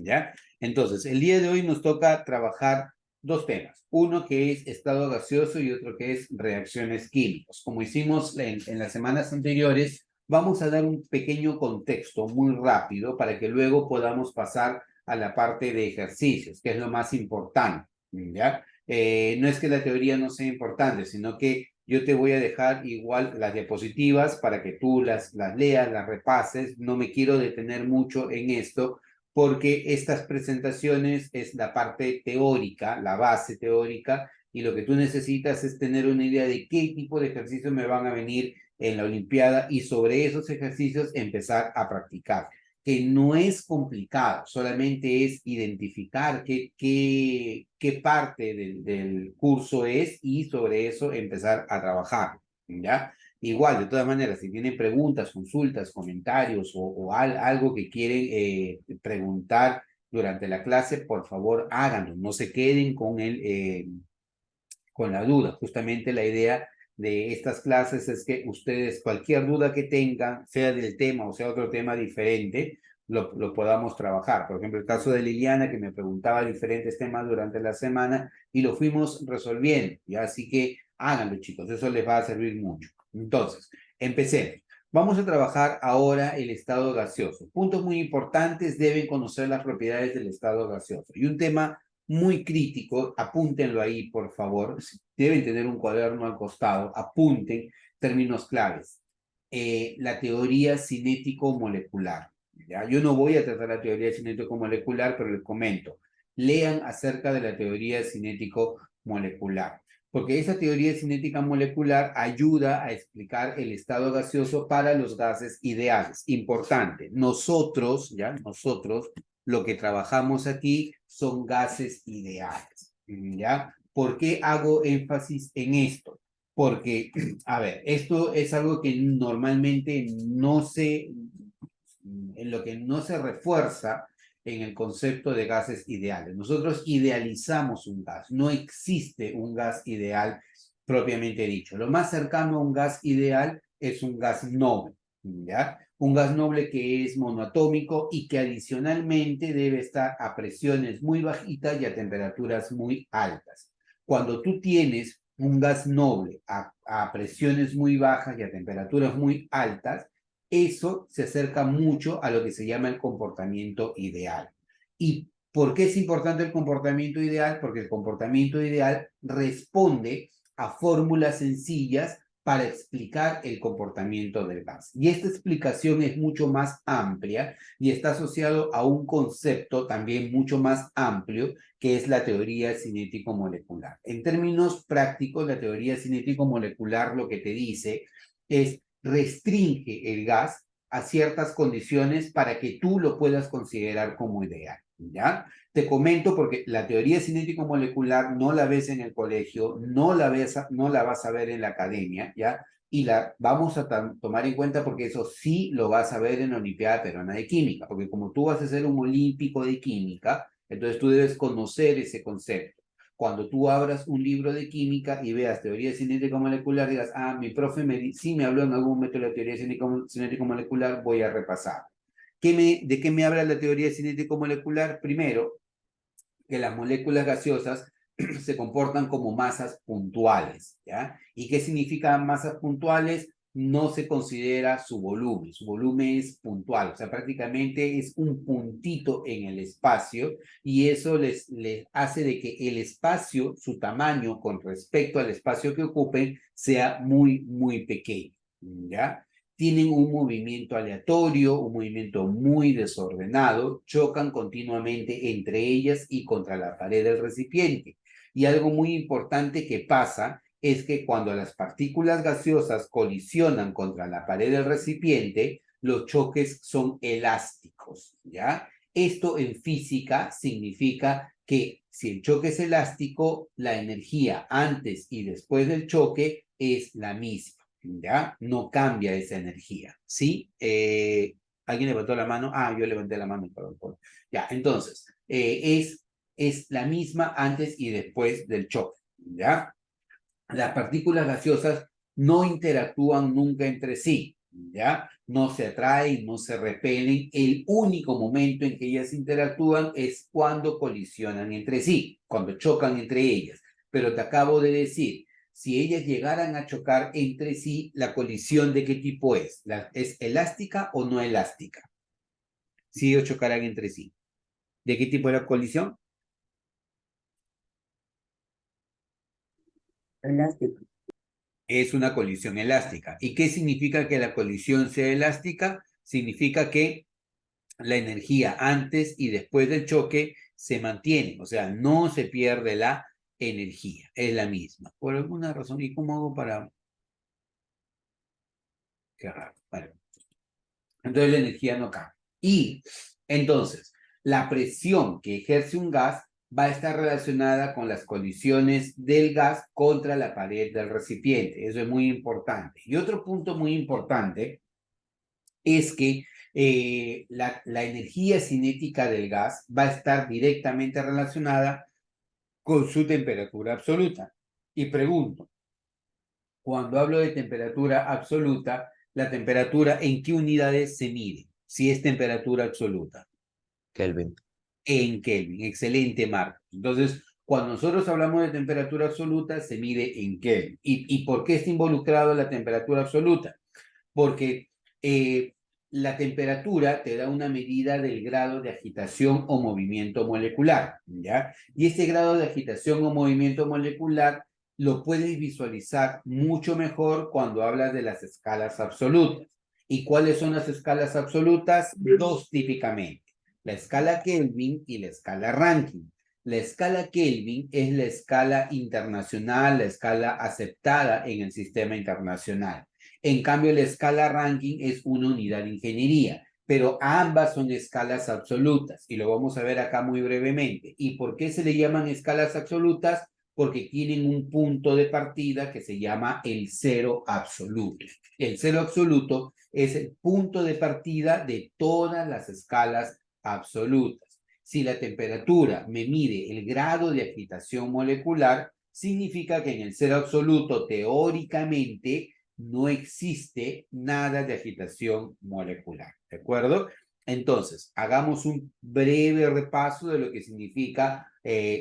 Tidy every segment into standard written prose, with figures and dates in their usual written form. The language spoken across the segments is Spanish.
¿ya? Entonces, el día de hoy nos toca trabajar dos temas. Uno que es estado gaseoso y otro que es reacciones químicas. Como hicimos en las semanas anteriores, vamos a dar un pequeño contexto muy rápido para que luego podamos pasar a la parte de ejercicios, que es lo más importante, ¿ya? No es que la teoría no sea importante, sino que yo te voy a dejar igual las diapositivas para que tú las leas, las repases. No me quiero detener mucho en esto porque estas presentaciones es la parte teórica, la base teórica, y lo que tú necesitas es tener una idea de qué tipo de ejercicios me van a venir en la Olimpiada y sobre esos ejercicios empezar a practicar, que no es complicado, solamente es identificar qué parte del curso es y sobre eso empezar a trabajar, ¿ya? Igual, de todas maneras, si tienen preguntas, consultas, comentarios o algo que quieren preguntar durante la clase, por favor háganlo, no se queden con la duda. Justamente la idea de estas clases es que ustedes, cualquier duda que tengan, sea del tema o sea otro tema diferente, lo podamos trabajar. Por ejemplo, el caso de Liliana, que me preguntaba diferentes temas durante la semana y lo fuimos resolviendo, ¿ya? Así que háganlo, chicos, eso les va a servir mucho. Entonces, empecemos. Vamos a trabajar ahora el estado gaseoso. Puntos muy importantes, deben conocer las propiedades del estado gaseoso. Y un tema muy crítico, apúntenlo ahí, por favor. Deben tener un cuaderno al costado, apunten términos claves. La teoría cinético-molecular. ¿Ya? Yo no voy a tratar la teoría cinético-molecular, pero les comento. Lean acerca de la teoría cinético-molecular, porque esa teoría cinética molecular ayuda a explicar el estado gaseoso para los gases ideales. Importante, nosotros lo que trabajamos aquí son gases ideales, ¿ya? ¿Por qué hago énfasis en esto? Porque, a ver, esto es algo que normalmente en lo que no se refuerza en el concepto de gases ideales. Nosotros idealizamos un gas, no existe un gas ideal propiamente dicho. Lo más cercano a un gas ideal es un gas noble, ¿ya? Un gas noble que es monoatómico y que adicionalmente debe estar a presiones muy bajitas y a temperaturas muy altas. Cuando tú tienes un gas noble a presiones muy bajas y a temperaturas muy altas, eso se acerca mucho a lo que se llama el comportamiento ideal. ¿Y por qué es importante el comportamiento ideal? Porque el comportamiento ideal responde a fórmulas sencillas para explicar el comportamiento del gas. Y esta explicación es mucho más amplia y está asociado a un concepto también mucho más amplio, que es la teoría cinético-molecular. En términos prácticos, la teoría cinético-molecular lo que te dice es restringe el gas a ciertas condiciones para que tú lo puedas considerar como ideal, ¿ya? Te comento porque la teoría cinético-molecular no la ves en el colegio, no la vas a ver en la academia, ¿ya? Y la vamos a tomar en cuenta porque eso sí lo vas a ver en la Olimpiada Peruana de Química, porque como tú vas a ser un olímpico de química, entonces tú debes conocer ese concepto. Cuando tú abras un libro de química y veas teoría cinético-molecular, digas, ah, mi profe sí me habló en algún momento de la teoría cinético-molecular, voy a repasar. ¿De qué me habla la teoría cinético-molecular? Primero, que las moléculas gaseosas se comportan como masas puntuales, ¿ya? ¿Y qué significan masas puntuales? No se considera su volumen es puntual, o sea, prácticamente es un puntito en el espacio y eso les hace de que el espacio, su tamaño con respecto al espacio que ocupen, sea muy, muy pequeño, ¿ya? Tienen un movimiento aleatorio, un movimiento muy desordenado, chocan continuamente entre ellas y contra la pared del recipiente. Y algo muy importante que pasa es que cuando las partículas gaseosas colisionan contra la pared del recipiente, los choques son elásticos, ¿ya? Esto en física significa que si el choque es elástico, la energía antes y después del choque es la misma. ¿Ya? No cambia esa energía, ¿sí? ¿Alguien levantó la mano? Ah, yo levanté la mano, perdón. Ya, entonces, es la misma antes y después del choque, ¿ya? Las partículas gaseosas no interactúan nunca entre sí, ¿ya? No se atraen, no se repelen. El único momento en que ellas interactúan es cuando colisionan entre sí, cuando chocan entre ellas. Pero te acabo de decir, si ellas llegaran a chocar entre sí, ¿la colisión de qué tipo es? ¿Es elástica o no elástica? Si ellos chocaran entre sí. ¿De qué tipo es la colisión? Elástico. Es una colisión elástica. ¿Y qué significa que la colisión sea elástica? Significa que la energía antes y después del choque se mantiene, o sea, no se pierde la energía, es la misma. Por alguna razón, ¿y cómo hago para...? Qué raro. Vale. Entonces la energía no cambia. Y entonces, la presión que ejerce un gas va a estar relacionada con las colisiones del gas contra la pared del recipiente. Eso es muy importante. Y otro punto muy importante es que la energía cinética del gas va a estar directamente relacionada con su temperatura absoluta. Y pregunto, cuando hablo de temperatura absoluta, ¿la temperatura en qué unidades se mide? Si es temperatura absoluta. Kelvin. En Kelvin. Excelente, Marcos. Entonces, cuando nosotros hablamos de temperatura absoluta, se mide en Kelvin. ¿Y por qué está involucrado la temperatura absoluta? Porque la temperatura te da una medida del grado de agitación o movimiento molecular, ¿ya? Y ese grado de agitación o movimiento molecular lo puedes visualizar mucho mejor cuando hablas de las escalas absolutas. ¿Y cuáles son las escalas absolutas? Dos típicamente, la escala Kelvin y la escala Rankine. La escala Kelvin es la escala internacional, la escala aceptada en el sistema internacional. En cambio, la escala Rankine es una unidad de ingeniería, pero ambas son escalas absolutas y lo vamos a ver acá muy brevemente. ¿Y por qué se le llaman escalas absolutas? Porque tienen un punto de partida que se llama el cero absoluto. El cero absoluto es el punto de partida de todas las escalas absolutas. Si la temperatura me mide el grado de agitación molecular, significa que en el cero absoluto, teóricamente, no existe nada de agitación molecular, ¿de acuerdo? Entonces, hagamos un breve repaso de lo que significa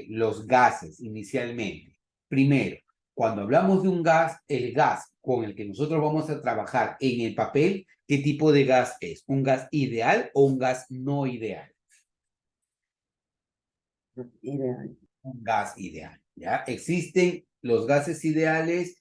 los gases inicialmente. Primero, cuando hablamos de un gas, el gas con el que nosotros vamos a trabajar en el papel, ¿qué tipo de gas es? ¿Un gas ideal o un gas no ideal? Ideal. Un gas ideal, ¿ya? Existen los gases ideales,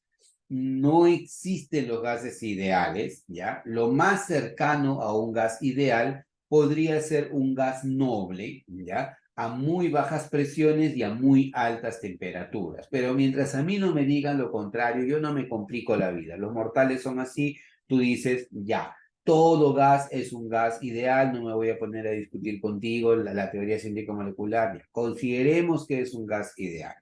no existen los gases ideales, ¿ya? Lo más cercano a un gas ideal podría ser un gas noble, ¿ya? A muy bajas presiones y a muy altas temperaturas. Pero mientras a mí no me digan lo contrario, yo no me complico la vida. Los mortales son así, tú dices, ya, todo gas es un gas ideal, no me voy a poner a discutir contigo la teoría científica molecular. Consideremos que es un gas ideal.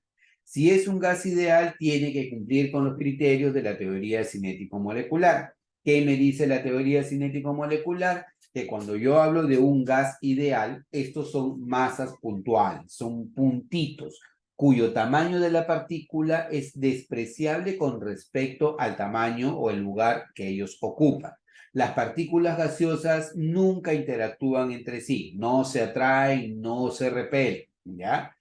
Si es un gas ideal, tiene que cumplir con los criterios de la teoría cinético-molecular. ¿Qué me dice la teoría cinético-molecular? Que cuando yo hablo de un gas ideal, estos son masas puntuales, son puntitos, cuyo tamaño de la partícula es despreciable con respecto al tamaño o el lugar que ellos ocupan. Las partículas gaseosas nunca interactúan entre sí, no se atraen, no se repelen, ¿ya?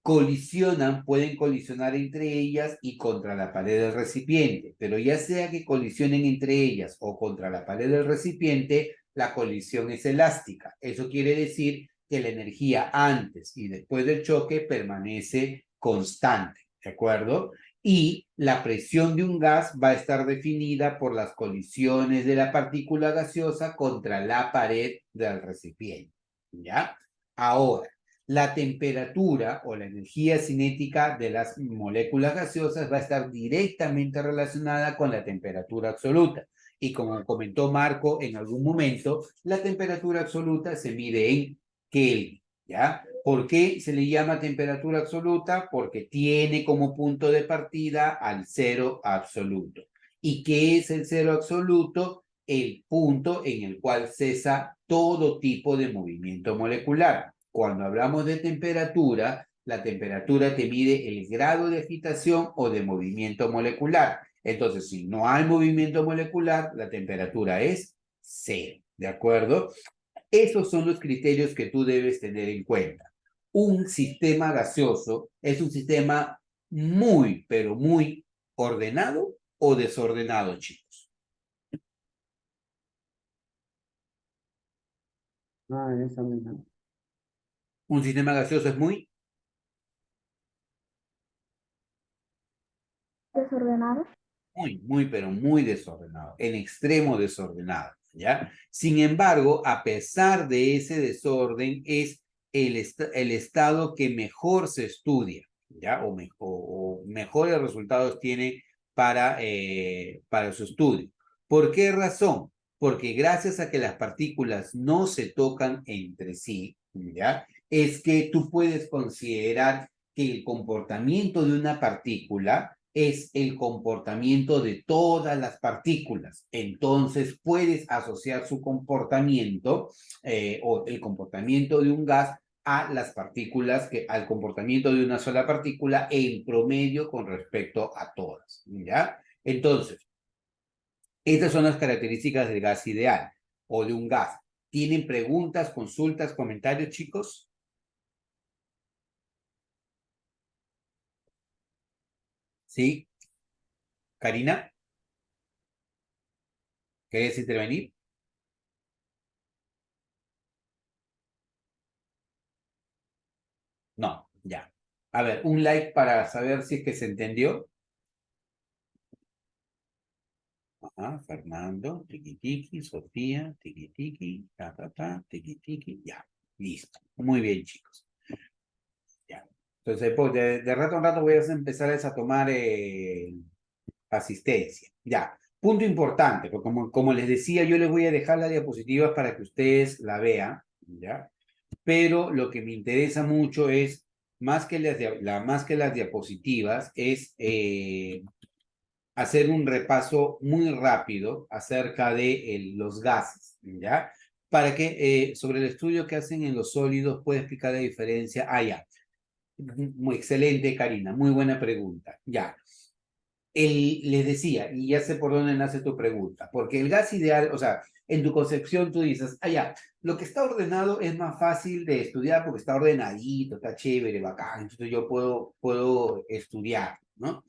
Colisionan, pueden colisionar entre ellas y contra la pared del recipiente, pero ya sea que colisionen entre ellas o contra la pared del recipiente, la colisión es elástica. Eso quiere decir que la energía antes y después del choque permanece constante, ¿de acuerdo? Y la presión de un gas va a estar definida por las colisiones de la partícula gaseosa contra la pared del recipiente, ¿ya? Ahora, la temperatura o la energía cinética de las moléculas gaseosas va a estar directamente relacionada con la temperatura absoluta. Y como comentó Marco en algún momento, la temperatura absoluta se mide en Kelvin, ¿ya? ¿Por qué se le llama temperatura absoluta? Porque tiene como punto de partida al cero absoluto. ¿Y qué es el cero absoluto? El punto en el cual cesa todo tipo de movimiento molecular. Cuando hablamos de temperatura, la temperatura te mide el grado de agitación o de movimiento molecular. Entonces, si no hay movimiento molecular, la temperatura es cero, ¿de acuerdo? Esos son los criterios que tú debes tener en cuenta. Un sistema gaseoso es un sistema muy, pero muy ordenado o desordenado, chicos. Ah, eso mismo. Un sistema gaseoso es muy Desordenado. muy, pero muy desordenado, en extremo desordenado, ¿ya? Sin embargo, a pesar de ese desorden, es el estado que mejor se estudia, ¿ya? O mejores resultados tiene para su estudio. ¿Por qué razón? Porque gracias a que las partículas no se tocan entre sí, ¿ya? Es que tú puedes considerar que el comportamiento de una partícula es el comportamiento de todas las partículas. Entonces puedes asociar su comportamiento o el comportamiento de un gas a las partículas, al comportamiento de una sola partícula en promedio con respecto a todas, ¿ya? Entonces, estas son las características del gas ideal o de un gas. ¿Tienen preguntas, consultas, comentarios, chicos? ¿Sí? Karina, ¿querés intervenir? No, ya. A ver, un like para saber si es que se entendió. Ajá, Fernando, tiki tiki, Sofía, tiki tiki, tiki tiki, ya, listo. Muy bien, chicos. Ya. Entonces, pues, de rato en rato voy a empezar a tomar asistencia. Ya. Punto importante, porque como les decía, yo les voy a dejar la diapositiva para que ustedes la vean, ¿ya? Pero lo que me interesa mucho es, más que las diapositivas, es hacer un repaso muy rápido acerca de los gases, ¿ya? Para que sobre el estudio que hacen en los sólidos pueda explicar la diferencia. Ah, ya. Muy excelente, Karina. Muy buena pregunta. Ya. Les decía, y ya sé por dónde nace tu pregunta, porque el gas ideal, o sea, en tu concepción tú dices, ah, ya, lo que está ordenado es más fácil de estudiar porque está ordenadito, está chévere, bacán, entonces yo puedo estudiar, ¿no?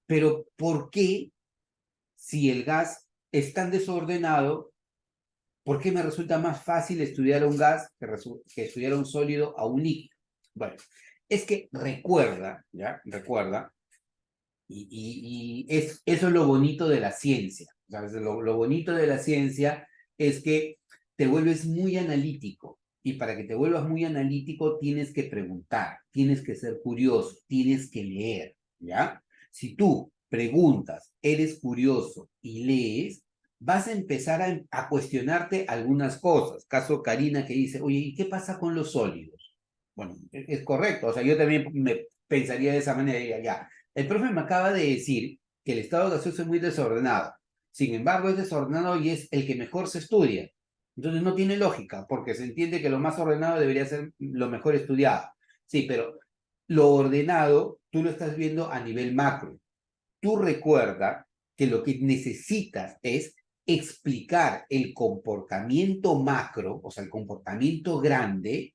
Pero ¿por qué si el gas es tan desordenado, por qué me resulta más fácil estudiar un gas que estudiar un sólido a un líquido? Bueno, es que recuerda, ¿ya? Recuerda, eso es lo bonito de la ciencia. ¿Sabes? Lo bonito de la ciencia es que te vuelves muy analítico. Y para que te vuelvas muy analítico tienes que preguntar, tienes que ser curioso, tienes que leer, ¿ya? Si tú preguntas, eres curioso y lees, vas a empezar a cuestionarte algunas cosas. Caso Karina que dice, oye, ¿y qué pasa con los sólidos? Bueno, es correcto. O sea, yo también me pensaría de esa manera, diría, ya, el profe me acaba de decir que el estado gaseoso es muy desordenado. Sin embargo, es desordenado y es el que mejor se estudia. Entonces no tiene lógica, porque se entiende que lo más ordenado debería ser lo mejor estudiado. Sí, pero lo ordenado tú lo estás viendo a nivel macro. Tú recuerda que lo que necesitas es explicar el comportamiento macro, o sea, el comportamiento grande,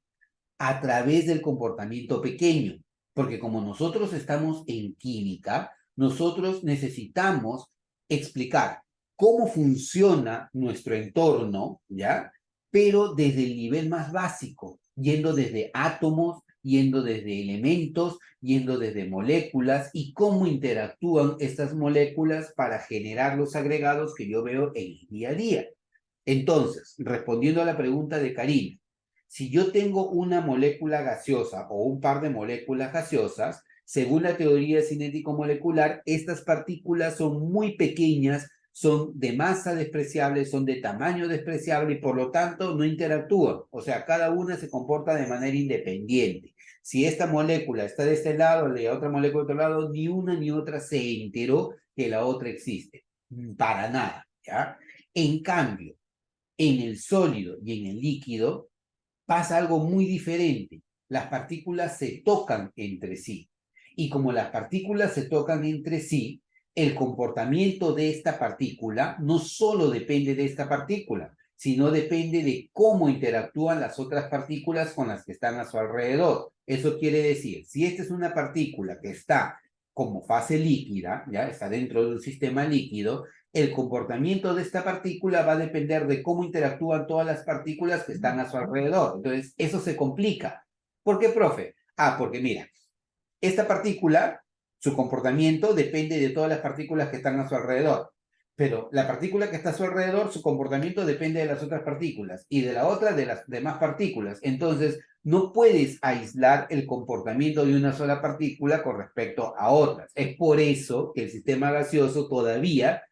a través del comportamiento pequeño, porque como nosotros estamos en química, nosotros necesitamos explicar cómo funciona nuestro entorno, ¿ya? Pero desde el nivel más básico, yendo desde átomos, yendo desde elementos, yendo desde moléculas y cómo interactúan estas moléculas para generar los agregados que yo veo en el día a día. Entonces, respondiendo a la pregunta de Karina, si yo tengo una molécula gaseosa o un par de moléculas gaseosas, según la teoría cinético-molecular, estas partículas son muy pequeñas, son de masa despreciable, son de tamaño despreciable y por lo tanto no interactúan. O sea, cada una se comporta de manera independiente. Si esta molécula está de este lado y la otra molécula de otro lado, ni una ni otra se enteró que la otra existe. Para nada, ¿ya? En cambio, en el sólido y en el líquido pasa algo muy diferente. Las partículas se tocan entre sí. Y como las partículas se tocan entre sí, el comportamiento de esta partícula no solo depende de esta partícula, sino depende de cómo interactúan las otras partículas con las que están a su alrededor. Eso quiere decir, si esta es una partícula que está como fase líquida, ya está dentro de un sistema líquido, el comportamiento de esta partícula va a depender de cómo interactúan todas las partículas que están a su alrededor. Entonces, eso se complica. ¿Por qué, profe? Porque mira, esta partícula, su comportamiento depende de todas las partículas que están a su alrededor. Pero la partícula que está a su alrededor, su comportamiento depende de las otras partículas y de la otra de las demás partículas. Entonces, no puedes aislar el comportamiento de una sola partícula con respecto a otras. Es por eso que el sistema gaseoso todavía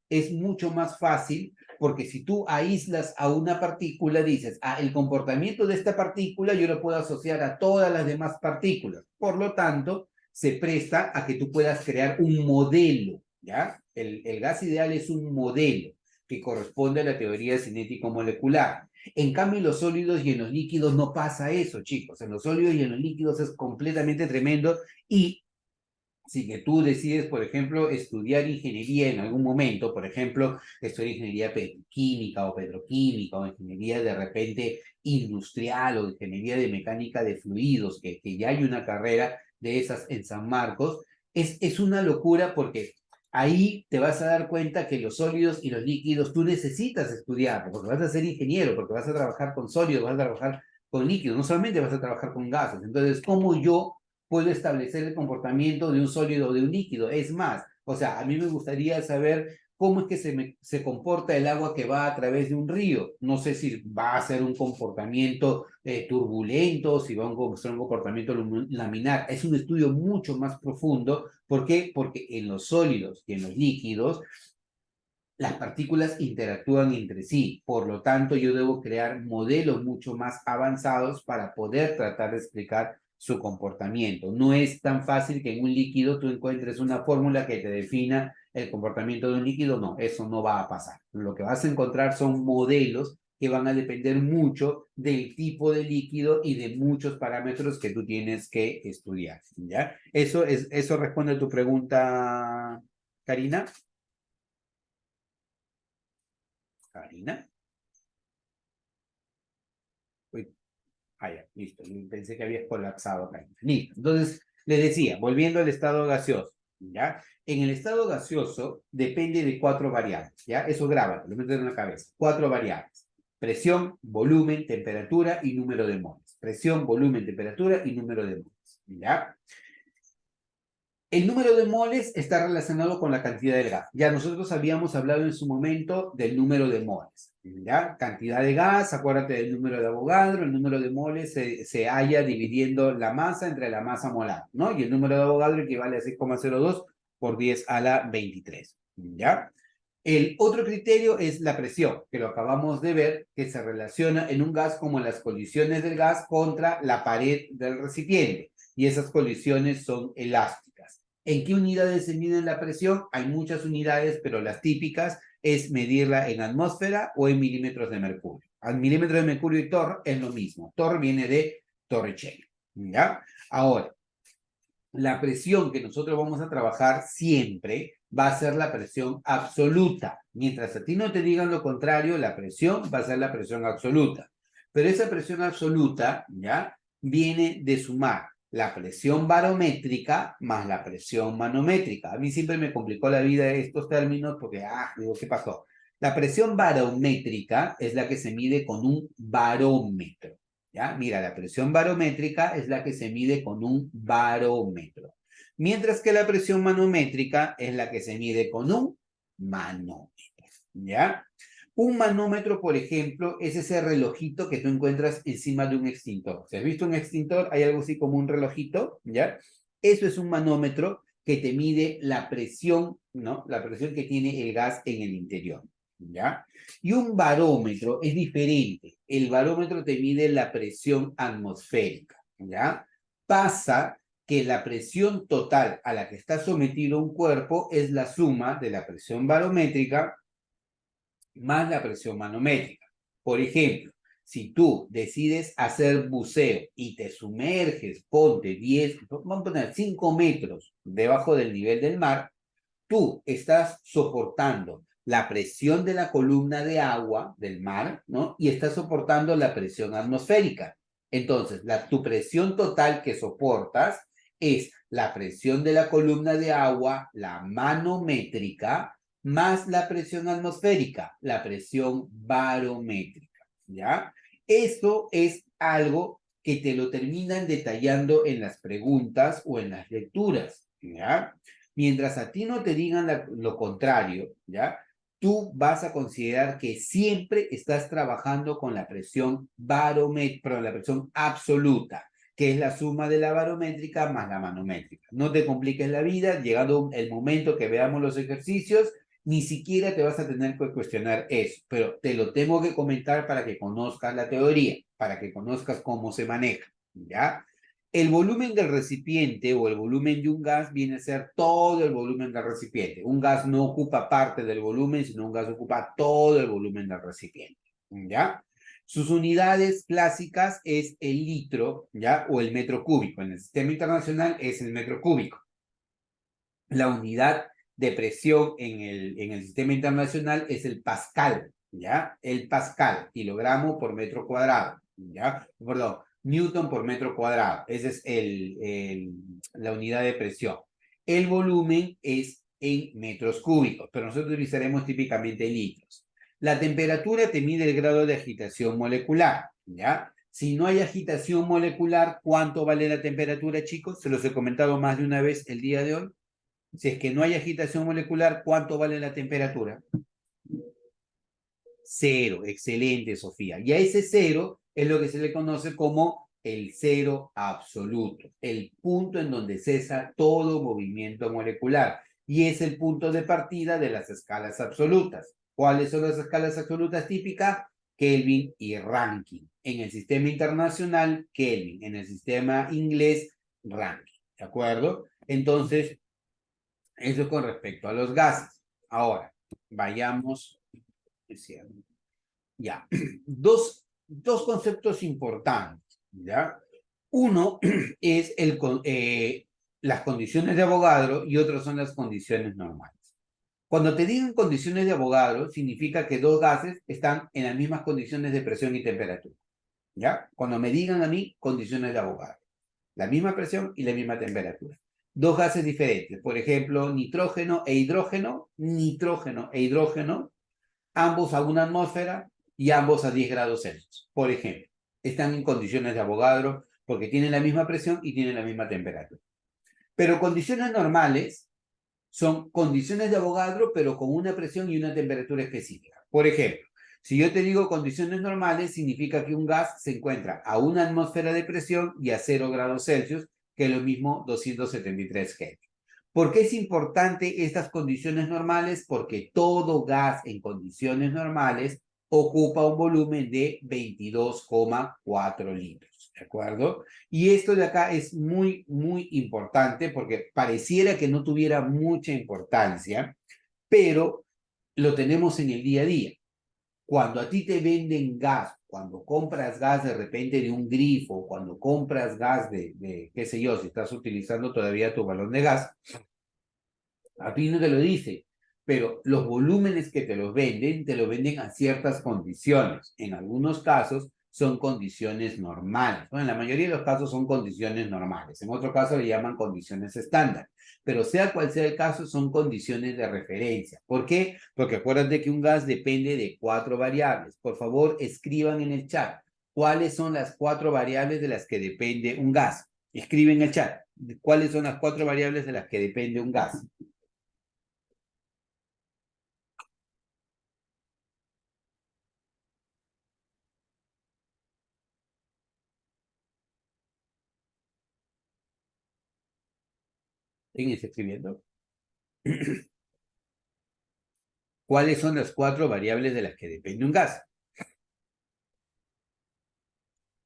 es mucho más fácil, porque si tú aíslas a una partícula, dices, el comportamiento de esta partícula yo lo puedo asociar a todas las demás partículas. Por lo tanto, se presta a que tú puedas crear un modelo, ¿ya? El gas ideal es un modelo que corresponde a la teoría cinético-molecular. En cambio, en los sólidos y en los líquidos no pasa eso, chicos. En los sólidos y en los líquidos es completamente tremendo y si que tú decides, por ejemplo, estudiar ingeniería en algún momento, por ejemplo, estudiar ingeniería química o petroquímica o ingeniería de repente industrial o ingeniería de mecánica de fluidos, que ya hay una carrera de esas en San Marcos, es una locura porque ahí te vas a dar cuenta que los sólidos y los líquidos tú necesitas estudiarlos, porque vas a ser ingeniero, porque vas a trabajar con sólidos, vas a trabajar con líquidos, no solamente vas a trabajar con gases. Entonces, ¿cómo yo puedo establecer el comportamiento de un sólido o de un líquido? Es más, o sea, a mí me gustaría saber cómo es que se comporta el agua que va a través de un río. No sé si va a ser un comportamiento turbulento, si va a ser un comportamiento laminar. Es un estudio mucho más profundo. ¿Por qué? Porque en los sólidos y en los líquidos las partículas interactúan entre sí. Por lo tanto, yo debo crear modelos mucho más avanzados para poder tratar de explicar su comportamiento. No es tan fácil que en un líquido tú encuentres una fórmula que te defina el comportamiento de un líquido. No, eso no va a pasar. Lo que vas a encontrar son modelos que van a depender mucho del tipo de líquido y de muchos parámetros que tú tienes que estudiar, ¿ya? Eso responde a tu pregunta, Karina. Karina. Uy, ya, listo. Pensé que habías colapsado, Karina. Listo. Entonces, le decía, volviendo al estado gaseoso, ¿ya? En el estado gaseoso depende de 4 variables, ¿ya? Eso grábalo, lo metes en la cabeza. 4 variables. Presión, volumen, temperatura y número de moles. Presión, volumen, temperatura y número de moles, ¿ya? El número de moles está relacionado con la cantidad de gas. Ya nosotros habíamos hablado en su momento del número de moles. ¿Ya? Cantidad de gas, acuérdate del número de Avogadro, el número de moles se halla dividiendo la masa entre la masa molar, ¿no? Y el número de Avogadro equivale a 6,02 por 10 a la 23. ¿Ya? El otro criterio es la presión, que lo acabamos de ver, que se relaciona en un gas como las colisiones del gas contra la pared del recipiente. Y esas colisiones son elásticas. ¿En qué unidades se mide la presión? Hay muchas unidades, pero las típicas es medirla en atmósfera o en milímetros de mercurio. Al milímetro de mercurio y torr es lo mismo. Torr viene de Torricelli, ¿ya? Ahora, la presión que nosotros vamos a trabajar siempre va a ser la presión absoluta. Mientras a ti no te digan lo contrario, la presión va a ser la presión absoluta. Pero esa presión absoluta, ¿ya? Viene de sumar la presión barométrica más la presión manométrica. A mí siempre me complicó la vida estos términos porque, digo, ¿qué pasó? La presión barométrica es la que se mide con un barómetro. ¿Ya? Mira, la presión barométrica es la que se mide con un barómetro, mientras que la presión manométrica es la que se mide con un manómetro, ¿ya? Un manómetro, por ejemplo, es ese relojito que tú encuentras encima de un extintor. Si has visto un extintor, hay algo así como un relojito, ¿ya? Eso es un manómetro que te mide la presión, ¿no? La presión que tiene el gas en el interior, ¿ya? Y un barómetro es diferente. El barómetro te mide la presión atmosférica, ¿ya? Pasa que la presión total a la que está sometido un cuerpo es la suma de la presión barométrica más la presión manométrica. Por ejemplo, si tú decides hacer buceo y te sumerges, ponte 10, vamos a poner 5 metros debajo del nivel del mar, tú estás soportando la presión de la columna de agua del mar, ¿no? Y estás soportando la presión atmosférica. Entonces, tu presión total que soportas es la presión de la columna de agua, la manométrica, más la presión atmosférica, la presión barométrica, ¿ya? Esto es algo que te lo terminan detallando en las preguntas o en las lecturas, ¿ya? Mientras a ti no te digan lo contrario, ¿ya? Tú vas a considerar que siempre estás trabajando con la presión barométrica, la presión absoluta, que es la suma de la barométrica más la manométrica. No te compliques la vida, llegado el momento que veamos los ejercicios, ni siquiera te vas a tener que cuestionar eso, pero te lo tengo que comentar para que conozcas la teoría, para que conozcas cómo se maneja, ¿ya? El volumen del recipiente o el volumen de un gas viene a ser todo el volumen del recipiente. Un gas no ocupa parte del volumen, sino un gas ocupa todo el volumen del recipiente, ¿ya? Sus unidades clásicas es el litro, ¿ya? O el metro cúbico. En el sistema internacional es el metro cúbico. La unidad de presión en el sistema internacional es el pascal, ¿ya? El pascal, kilogramo por metro cuadrado, ¿ya? Perdón, newton por metro cuadrado. Esa es la unidad de presión. El volumen es en metros cúbicos, pero nosotros utilizaremos típicamente litros. La temperatura te mide el grado de agitación molecular, ¿ya? Si no hay agitación molecular, ¿cuánto vale la temperatura, chicos? Se los he comentado más de una vez el día de hoy. Si es que no hay agitación molecular, ¿cuánto vale la temperatura? Cero. Excelente, Sofía. Y a ese cero es lo que se le conoce como el cero absoluto, el punto en donde cesa todo movimiento molecular. Y es el punto de partida de las escalas absolutas. ¿Cuáles son las escalas absolutas típicas? Kelvin y Rankine. En el sistema internacional, Kelvin. En el sistema inglés, Rankine. ¿De acuerdo? Entonces, eso es con respecto a los gases. Ahora, vayamos. Ya. Dos conceptos importantes. ¿Ya? Uno es las condiciones de Avogadro y otro son las condiciones normales. Cuando te digan condiciones de Avogadro, significa que dos gases están en las mismas condiciones de presión y temperatura. ¿Ya? Cuando me digan a mí condiciones de Avogadro, la misma presión y la misma temperatura. Dos gases diferentes, por ejemplo, nitrógeno e hidrógeno, ambos a una atmósfera y ambos a 10 grados Celsius, por ejemplo. Están en condiciones de Avogadro porque tienen la misma presión y tienen la misma temperatura. Pero condiciones normales son condiciones de Avogadro, pero con una presión y una temperatura específica. Por ejemplo, si yo te digo condiciones normales, significa que un gas se encuentra a una atmósfera de presión y a 0 grados Celsius, que es lo mismo 273 Kelvin. ¿Por qué es importante estas condiciones normales? Porque todo gas en condiciones normales ocupa un volumen de 22,4 litros, ¿de acuerdo? Y esto de acá es muy, muy importante porque pareciera que no tuviera mucha importancia, pero lo tenemos en el día a día. Cuando a ti te venden gas, cuando compras gas de repente de un grifo, cuando compras gas qué sé yo, si estás utilizando todavía tu balón de gas, a ti no te lo dice, pero los volúmenes que te los venden a ciertas condiciones. En algunos casos son condiciones normales. Bueno, en la mayoría de los casos son condiciones normales. En otro caso le llaman condiciones estándar. Pero sea cual sea el caso, son condiciones de referencia. ¿Por qué? Porque acuérdate que un gas depende de 4 variables. Por favor, escriban en el chat cuáles son las 4 variables de las que depende un gas. Escriben en el chat cuáles son las 4 variables de las que depende un gas. ¿Quién está escribiendo? ¿Cuáles son las 4 variables de las que depende un gas?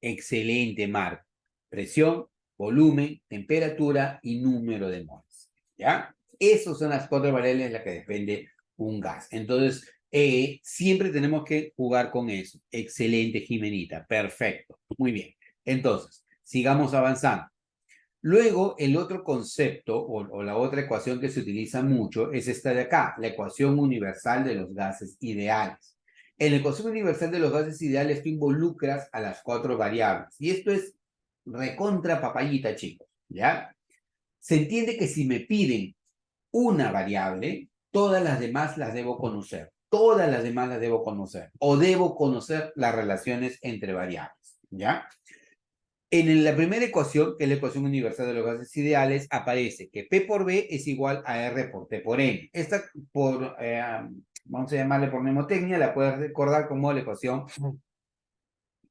Excelente, Marc. Presión, volumen, temperatura y número de moles. ¿Ya? Esas son las 4 variables de las que depende un gas. Entonces, siempre tenemos que jugar con eso. Excelente, Jimenita. Perfecto. Muy bien. Entonces, sigamos avanzando. Luego, el otro concepto o la otra ecuación que se utiliza mucho es esta de acá, la ecuación universal de los gases ideales. En la ecuación universal de los gases ideales tú involucras a las 4 variables. Y esto es recontra papayita, chicos, ¿ya? Se entiende que si me piden una variable, todas las demás las debo conocer. Todas las demás las debo conocer. O debo conocer las relaciones entre variables, ¿ya? En la primera ecuación, que es la ecuación universal de los gases ideales, aparece que P por B es igual a R por T por N. Esta, vamos a llamarle por mnemotecnia, la puedes recordar como la ecuación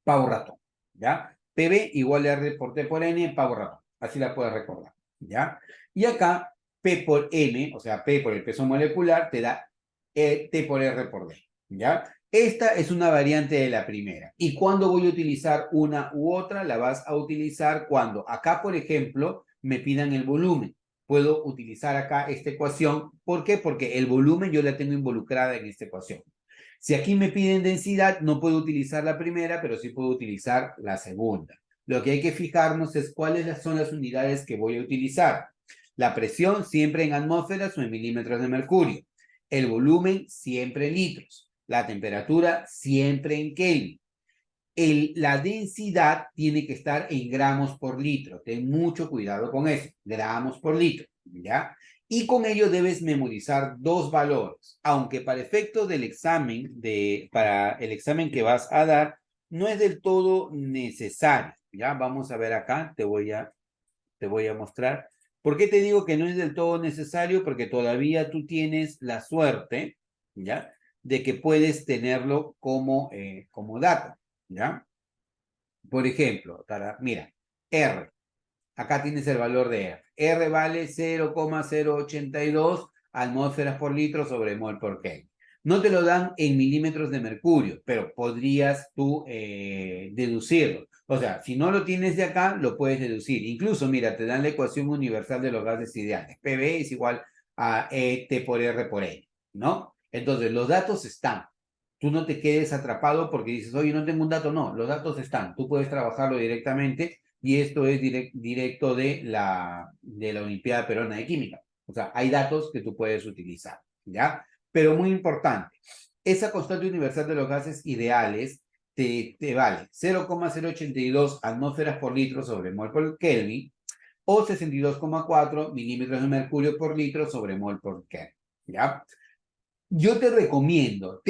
pavo-ratón, ¿ya? PB igual a R por T por N, pavo-ratón. Así la puedes recordar, ¿ya? Y acá, P por M, o sea, P por el peso molecular, te da T por R por D, ¿ya? Esta es una variante de la primera. ¿Y cuándo voy a utilizar una u otra? La vas a utilizar cuando acá, por ejemplo, me pidan el volumen. Puedo utilizar acá esta ecuación. ¿Por qué? Porque el volumen yo la tengo involucrada en esta ecuación. Si aquí me piden densidad, no puedo utilizar la primera, pero sí puedo utilizar la segunda. Lo que hay que fijarnos es cuáles son las unidades que voy a utilizar. La presión siempre en atmósferas o en milímetros de mercurio. El volumen siempre en litros. La temperatura siempre en Kelvin. La densidad tiene que estar en gramos por litro. Ten mucho cuidado con eso. Gramos por litro, ¿ya? Y con ello debes memorizar dos valores, aunque para efectos del examen, para el examen que vas a dar, no es del todo necesario, ¿ya? Vamos a ver acá, te voy a mostrar. ¿Por qué te digo que no es del todo necesario? Porque todavía tú tienes la suerte, ¿ya? De que puedes tenerlo como dato, ¿ya? Por ejemplo, mira, R. Acá tienes el valor de R. R vale 0,082 atmósferas por litro sobre mol por Kelvin. No te lo dan en milímetros de mercurio, pero podrías tú deducirlo. O sea, si no lo tienes de acá, lo puedes deducir. Incluso, mira, te dan la ecuación universal de los gases ideales. PV es igual a T por R por N, ¿no? Entonces, los datos están. Tú no te quedes atrapado porque dices, oye, no tengo un dato. No, los datos están. Tú puedes trabajarlo directamente y esto es directo de la Olimpiada Peruana de Química. O sea, hay datos que tú puedes utilizar, ¿ya? Pero muy importante, esa constante universal de los gases ideales te vale 0,082 atmósferas por litro sobre mol por Kelvin o 62,4 milímetros de mercurio por litro sobre mol por Kelvin, ¿ya? Yo te recomiendo,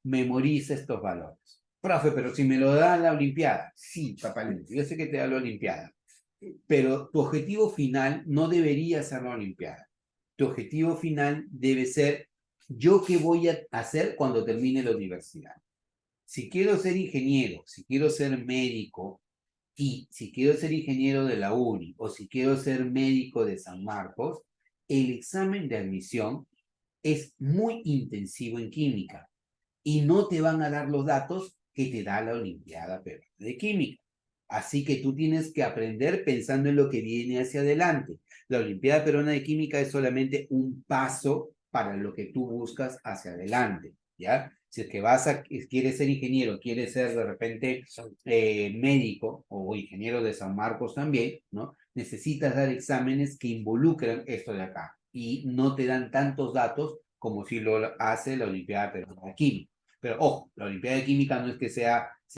memoriza estos valores. Profe, pero si me lo da la Olimpiada. Sí, papá, yo sé que te da la Olimpiada, pero tu objetivo final no debería ser la Olimpiada. Tu objetivo final debe ser, ¿yo qué voy a hacer cuando termine la universidad? Si quiero ser ingeniero, si quiero ser médico, y si quiero ser ingeniero de la UNI o si quiero ser médico de San Marcos, el examen de admisión es muy intensivo en química y no te van a dar los datos que te da la Olimpiada Peruana de Química. Así que tú tienes que aprender pensando en lo que viene hacia adelante. La Olimpiada Peruana de Química es solamente un paso para lo que tú buscas hacia adelante, ¿ya? Si es que quieres ser ingeniero, quieres ser de repente médico o ingeniero de San Marcos también, ¿no? Necesitas dar exámenes que involucran esto de acá y no te dan tantos datos como si lo hace la Olimpiada Peruana de Química. Pero ojo, la Olimpiada de Química no es que sea